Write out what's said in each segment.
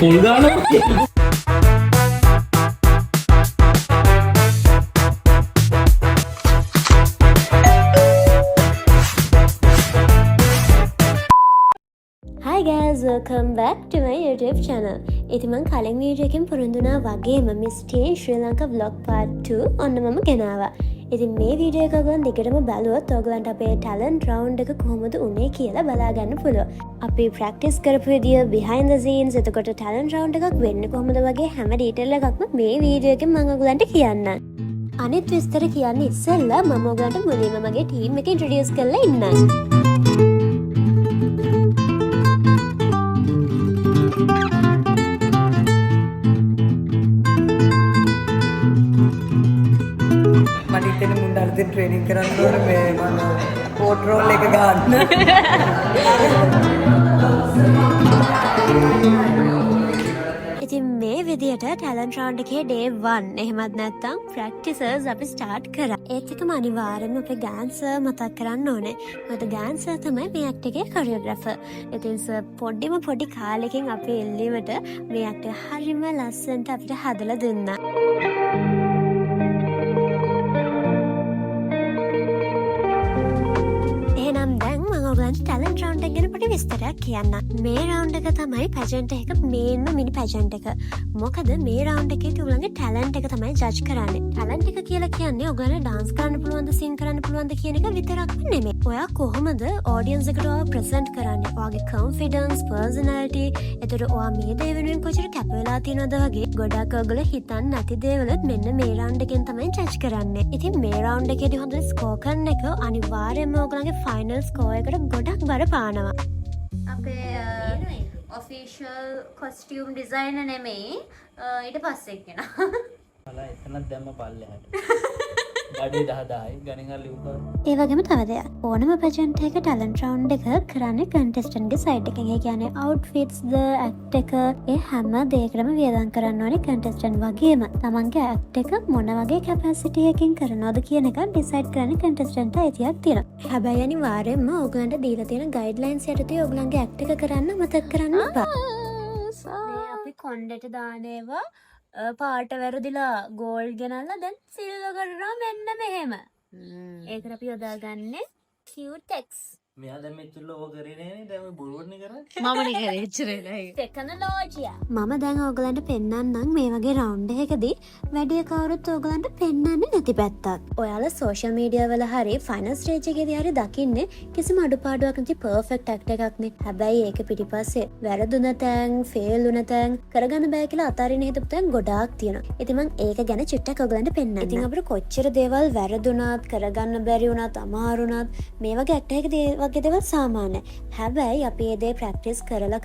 පොල් ගානවා. Hi guys, welcome back to my YouTube channel. ඉතින් මම කලින් වීඩියෝ එකකින් පුරුදුනා වගේම Miss Teen Sri Lanka vlog part 2 ඔන්න මම ගෙනාවා. ඉතින් මේ වීඩියෝ එක ඔයගොල්ලන් දිගටම බලුවොත් ඔයගොල්ලන්ට අපේ talent round එක කොහොමද උනේ කියලා බලා ගන්න පුළුවන්. අපි practice කරපු විදිය behind the scenes එතකොට talent round එකක් වෙන්නේ කොහොමද වගේ හැම detail එකක්ම මේ වීඩියෝ එකෙන් මම ඔයගොල්ලන්ට කියන්නම්. අනිත් විස්තර කියන්න ඉස්සෙල්ලා මම ඔයගොල්ලන්ට මුලින්ම මගේ team එක introduce කරලා ඉන්නම්. මනිතන මුන්ඩල්ද ට්‍රේනින් කරන්න ඕන මේ මම පෝට් රෝල් එක ගන්න. ඉතින් මේ විදියට ටැලන්ට් රවුන්ඩ් එකේ day 1 එහෙමත් නැත්නම් practices අපි start කරා. ඒත් එකම අනිවාර්යෙන්ම අපේ ගෑන් සර් මතක් කරන්න ඕනේ. මොකද ගෑන් සර් තමයි මේ act එකේ choreographer. ඉතින් සර් පොඩි කාලෙකින් අපි එල්ලීමට මේ act එක හරිම ලස්සනට අපිට හදලා දුන්නා. එහෙනම් දැන් මම ඔයගලන්ට ටැලන්ට් රවුන්ඩ් එක ගැන පොඩි විස්තරයක් කියන්නම්. මේ රවුන්ඩ් එක තමයි පැජන්ට් එක මේන්ම මිනි පැජන්ට් එක. මොකද මේ රවුන්ඩ් එකේදී ඔයගලන්ගේ ටැලන්ට් එක තමයි ජජ් කරන්නේ. ටැලන්ට් එක කියලා කියන්නේ ඔයගලන්ට ඩාන්ස් කරන්න පුළුවන්ද, සිං කරන්න පුළුවන්ද කියන එක විතරක්ම නෙමෙයි. ඔයා කොහොමද ඔඩියන්ස් එකට ඔයාව ප්‍රසන්ට් කරන්නේ? ඔයාගේ කොන්ෆිඩන්ස්, පර්සනැලිටි, එතකොට ඔයා මේ දේ වෙනුවෙන් කොච්චර කැප වෙලා තියෙනවද වගේ ගොඩක් ඔයගොල්ලෝ හිතන්නේ නැති දේවලුත් මෙන්න මේ රවුන්ඩ් එකෙන් තමයි ජජ් කරන්නේ. ඉතින් මේ රවුන්ඩ් එකේදී හොඳට ස්කෝර් කරන එක අනිවාර්යයෙන්ම ඔයගලන්ගේ ෆයිනල් ස්කෝර් එකට ගොඩක් බර පානවා. අපේ ඔෆිෂල් කොස්ටියුම් ඩිසයිනර් නෙමෙයි ඊට පස්සේ කෙනා. බලා එතනක් දැම්ම පල්ලෙහාට. බඩේ 10000යි ගණන් අර ලියුපා. ඒ වගේම තව දෙයක්. ඕනම පැජන්ට් එක ටැලන්ට් රවුන්ඩ් එක කරන්නේ කන්ටෙස්ටන්ට්ගේ සයිඩ් එකෙන්. ඒ කියන්නේ අවුට්ෆිට්ස් ද ඇක්ට් එක ඒ හැම දෙයකටම වියදම් කරන්න ඕනේ කන්ටෙස්ටන්ට් වගේම. තමන්ගේ ඇක්ට් එක මොන වගේ කැපැසිටි එකකින් කරනවද කියන එක ඩිසයිඩ් කරන්න කන්ටෙස්ටන්ට්ට අයිතියක් තියෙනවා. හැබැයි අනිවාර්යයෙන්ම ඕගලන්ට දීලා තියෙන ගයිඩ්ලයින්ස් යටතේ ඕගලන්ගේ ඇක්ට් එක කරන්න මතක් කරන්න එපා. මේ අපි කොණ්ඩෙට දාන ඒවා පාට වැරදිලා ගෝල්ඩ් ගෙනල්ලා දැන් සිල්වර් කරනවා මෙන්න මෙහෙම. ඒකට අපි යොදාගන්නේ Q-Tex. මෙයා දැන් මෙච්චර ඕක කරේ නෑනේ. දැන් ඔය බොරුවනේ කරන්නේ. මමනේ කරේ එච්චරයි. ටෙක්නොලොජිය. මම දැන් ඕගලන්ට පෙන්නන්නම් මේ වගේ රවුන්ඩ් එකකදී වැඩි කවුරුත් ඕගලන්ට පෙන්නන්නේ නැති පැත්තක්. ඔයාලා සෝෂල් මීඩියා වල හරි ෆයිනල් ස්ටේජ් එකේදී හරි දකින්නේ කිසිම අඩුපාඩුවක් නැති පර්ෆෙක්ට් ඇක්ට් එකක් නේ. හැබැයි ඒක පිටිපස්සේ වැරදුන තැන්, ෆේල් වුණ තැන්, කරගන්න බෑ කියලා අතාරින්න හිතපු තැන් ගොඩාක් තියෙනවා. ඉතින් මම ඒක ගැන චුට්ටක් ඕගලන්ට පෙන්නන්නම්. ඉතින් අපිට කොච්චර දේවල් වැරදුනත්, කරගන්න බැරි වුණත්, අමාරුණත් මේ වගේ ඇක්ට් එකකදී වගේ දේවල් සාමාන්‍යයි. හැබැයි අපි ඒ දේ ප්‍රැක්ටිස් කරලා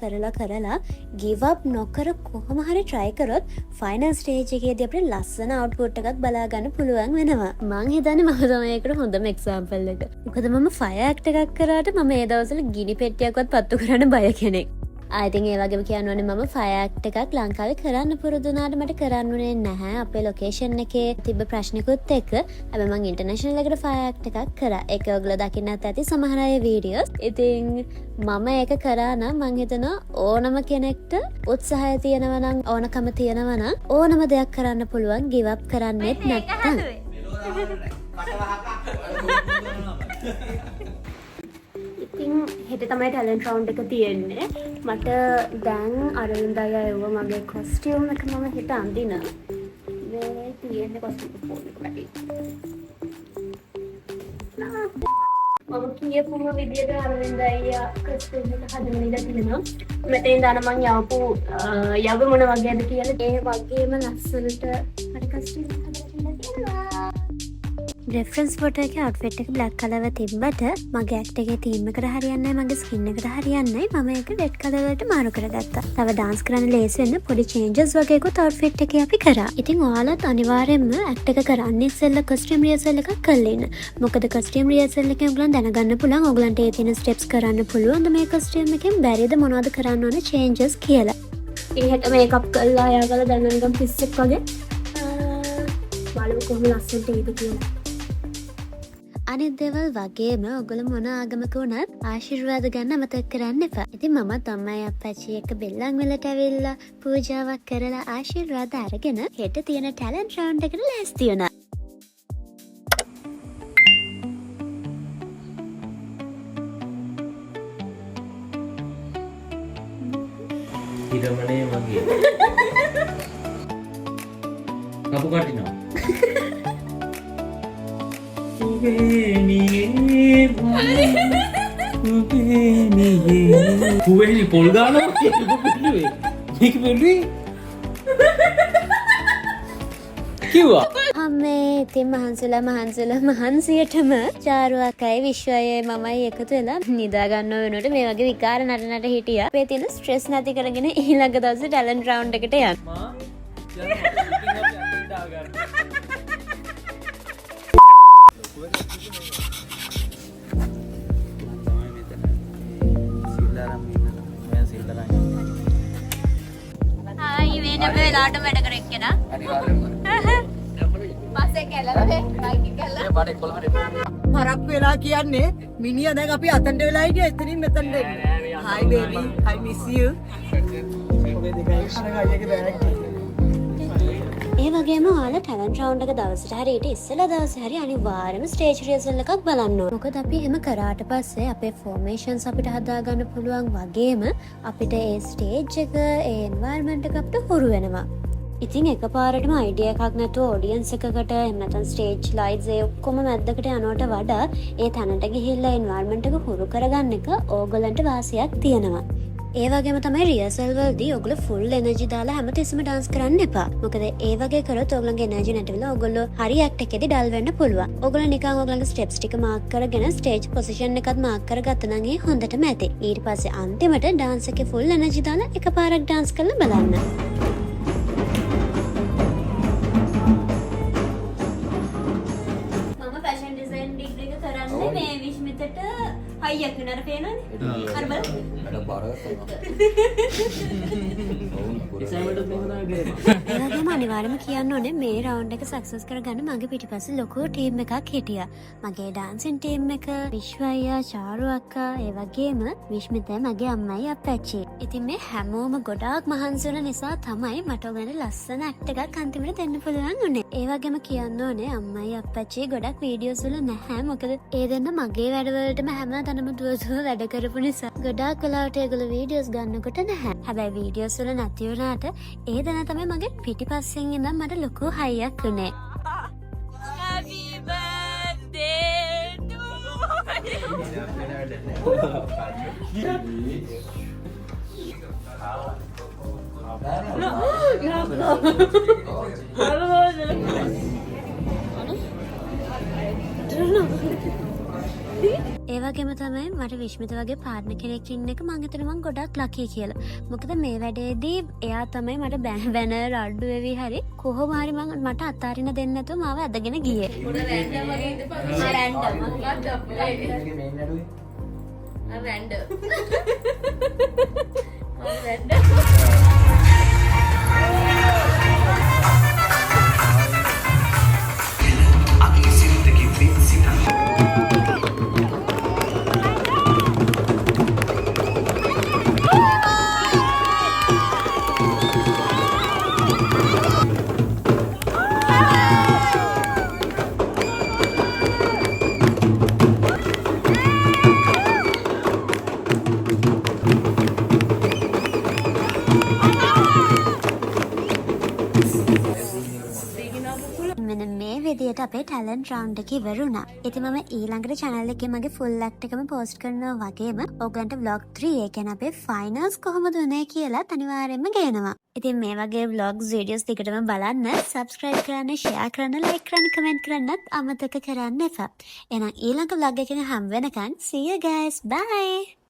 give up නොකර කොහොම හරි try කරොත් ෆයිනල් ස්ටේජ් එකේදී අපිට ලස්සන අවුට්පුට් එකක් බලා ගන්න පුළුවන් වෙනවා. මං හිතන්නේ මම තමයි ඒකට හොඳම එක්සැම්පල් එක. මොකද මම ෆයර් ඇක්ට් එකක් කරාට මම ඒ දවස්වල ගිනි පෙට්ටියක්වත් පත්තු කරන්න බය කෙනෙක්. ආයිතින් ඒ වගේම කියන්න ඕනේ මම ෆයර් ඇක්ට් එකක් ලංකාවේ කරන්න පුරුදු වුණාට මට කරන්න උනේ නැහැ. අපේ ලොකේෂන් එකේ තිබ්බ ප්‍රශ්නිකුත් එක්ක. හැබැයි මම ඉන්ටර්නැෂනල් එකට ෆයර් ඇක්ට් එකක් කරා. ඒක ඔයගොල්ලෝ දකින්නත් ඇති සමහර අය වීඩියෝස්. ඉතින් මම ඒක කරා නම් මං හිතනවා ඕනම කෙනෙක්ට උත්සාහය තියෙනවා නම් ඕනකම තියෙනවා නම් ඕනම දෙයක් කරන්න පුළුවන්. give up කරන්නෙත් නැත්තම්. ඉතින් හෙට තමයි ටැලන්ට් රවුන්ඩ් එක තියෙන්නේ. මට දැන් අරවින්ද අයියා එවුවා මගේ කොස්ටියුම් එක මම හෙට අඳින. මේ තියෙන්නේ කොස්ටියුම් ෆෝන් එක වැඩි. මම කියපුම විදියට අරවින්ද අයියා කොස්ටියුම් එක හදන්න ඉඳලා තියෙනවා. මෙතෙන් දාන මං යවපු යව මොන වගේද කියලා ඒ වගේම ලස්සනට හරි කොස්ටියුම් හදලා තියෙනවා. රෙෆරන්ස් ෆොටෝ එකේ අවුට්ෆිට් එක බ්ලැක් කලර් තිබ්බට මගේ ඇක්ට් එකේ තීම් එකට හරියන්නේ නැහැ, මගේ ස්කින් එකට හරියන්නේ නැහැ. මම ඒක රෙඩ් කලර් වලට මාරු කරගත්තා. තව ඩාන්ස් කරන්න ලේසි වෙන්න පොඩි චේන්ජස් වගේකුත් අවුට්ෆිට් එකේ අපි කරා. ඉතින් ඔයාලත් අනිවාර්යයෙන්ම ඇක්ට් එක කරන්න ඉස්සෙල්ලා කොස්ටියුම් රිහර්සල් එකක් කරලා ඉන්න. මොකද කොස්ටියුම් රිහර්සල් එකෙන් ඔයගලන් දැනගන්න පුළුවන් ඔයගලන්ට ඒ තියෙන ස්ටෙප්ස් කරන්න පුළුවන්ද මේ කොස්ටියුම් එකෙන්, බැරිද මොනවද කරන්න ඕන චේන්ජස් කියලා. ඊට මේකප් කරලා යාගලා දැනගන්න පිස්සෙක් වගේ බලමු කොහොම ලස්සනට ඒද කියලා. අනිත් දේවල් වගේම ඔයගොල්ලෝ මොන ආගමක වුණත් ආශිර්වාද ගන්න අමතක කරන්න එපා. ඉතින් මමත් අම්මයි අප්පච්චි එක්ක බෙල්ලන් වලට ඇවිල්ලා පූජාවක් කරලා ආශිර්වාද අරගෙන හෙට තියෙන ටැලන්ට් රවුන්ඩ් එකට ලෑස්ති වුණා. ඉරමනේ මගේ කපු කටිනවා කුවෙනි පොල් ගානවා මේක පෙළුවේ කිව්වා අම්මේ ඉතින් මහන්සියටම චාරුවකයි විශ්වයයි මමයි එකතු වෙලා නිදා ගන්න වෙනකොට මේ වගේ විකාර නටනට හිටියා. අපේ තියෙන ස්ට්‍රෙස් නැති කරගෙන ඊළඟ දවසේ ටැලන්ට් රවුන්ඩ් එකට යන්න. ආයි මේ නම් වෙලාවට වැඩ කරෙක් කෙනා. පස්සේ කැලලේ බයික් කැල්ලා. හරක් වෙලා කියන්නේ මිනිහා දැන් අපි අතන්ට වෙලා හිටියා එතනින් මෙතනට එන්නේ. Hi baby, I miss you. ඒ වගේම ඔයාලා ටැලන්ට් රවුන්ඩ් එක දවසට හරි ඊට ඉස්සෙල්ලා දවසේ හරි අනිවාර්යයෙන්ම ස්ටේජ් රිහර්සල් එකක් බලන්න ඕන. මොකද අපි එහෙම කරාට පස්සේ අපේ ෆෝමේෂන්ස් අපිට හදාගන්න පුළුවන් වගේම අපිට ඒ ස්ටේජ් එක ඒ එන්වයරන්මන්ට් එක අපිට හුරු වෙනවා. ඉතින් එකපාරටම අයිඩියා එකක් නැතුව ඔඩියන්ස් එකකට එහෙම නැත්නම් ස්ටේජ් ලයිට්ස් ඒ ඔක්කොම මැද්දකට යනවට වඩා ඒ තැනට ගිහිල්ලා එන්වයරන්මන්ට් එක හුරු කරගන්න එක ඕගොල්ලන්ට වාසියක් තියෙනවා. ඒ වගේම තමයි රිහර්සල් වලදී ඔයගොල්ලෝ ෆුල් එනර්ජි දාලා හැමතිස්සෙම dance කරන්න එපා. මොකද ඒ වගේ කරොත් ඔයගොල්ලන්ගේ එනර්ජි නැති වෙලා ඔයගොල්ලෝ හරි ඇක්ට් එකේදී ඩල් වෙන්න පුළුවන්. ඔයගොල්ලෝ නිකන් ඔයගොල්ලන්ගේ ස්ටෙප්ස් ටික මාක් කරගෙන ස්ටේජ් පොසිෂන් එකත් මාක් කරගත්තා නම් ඒ හොඳටම ඇති. ඊට පස්සේ අන්තිමට dance එකේ ෆුල් එනර්ජි දාලා එකපාරක් dance කරලා බලන්න. මේ විශ්මිතට හයියක් වෙනර පේනවනේ. අර බලන්න. ඒ වගේම අනිවාර්යයෙන්ම කියන්න ඕනේ මේ රවුන්ඩ් එක සක්සස් කරගන්න මගේ පිටිපස්සේ ලොකු ටීම් එකක් හිටියා. මගේ ඩාන්සින් ටීම් එක, විශ්ව අයියා, චාරු අක්කා, ඒ වගේම විශ්මිතයි මගේ අම්මයි අප්පච්චි. ඉතින් මේ හැමෝම ගොඩාක් මහන්සි වෙන නිසා තමයි මට ඔයගොල්ලන්ට ලස්සන ඇක්ට් එකක් අන්තිමට දෙන්න පුළුවන් වුණේ. ඒ වගේම කියන්න ඕනේ අම්මයි අප්පච්චි ගොඩක් වීඩියෝස් වල නැහැ. මොකද ඒ දෙන්න මගේ වැඩවලටම හැමතැනම දුවදුව වැඩ කරපු නිසා ගොඩාක් වෙලාවට ඒගොල්ලෝ වීඩියෝස් ගන්නකොට නැහැ. හැබැයි වීඩියෝස් වල නැති වුණාට ඒ දෙන තමයි මගේ පිටිපස්සෙන් ඉඳන් මට ලොකු හයියක් වුණේ. Happy birthday ඒ වගේම තමයි මට විශ්මිත වගේ පාර්ට්නර් කෙනෙක් ඉන්න එක මං හිතනවා මං ගොඩක් ලකී කියලා. මොකද මේ වැඩේදී එයා තමයි මට බැනර් අඩු වෙවි හරි කොහොම හරි මට අතාරින්න දෙන්න නැතුව මාව ඇදගෙන ගියේ. පොඩ රැන්ඩම් වගේ ඉඳපන්. රැන්ඩම් මොකක්ද අප්ලයි? රැන්ඩම්. විදියට අපේ ටැලන්ට් රවුන්ඩ් එක ඉවරුණා. ඉතින් මම ඊළඟට channel එකේ මගේ full act එකම post කරනවා වගේම ඔයගන්ට vlog 3 ඒ කියන්නේ අපේ finals කොහොමද උනේ කියලා අනිවාර්යයෙන්ම ගේනවා. ඉතින් මේ වගේ vlogs videos ටිකටම බලන්න subscribe කරන්න, share කරන්න, like කරන්න, comment කරන්නත් අමතක කරන්න එපා. එහෙනම් ඊළඟ vlog එකකින් හම් වෙනකන් see you guys. Bye.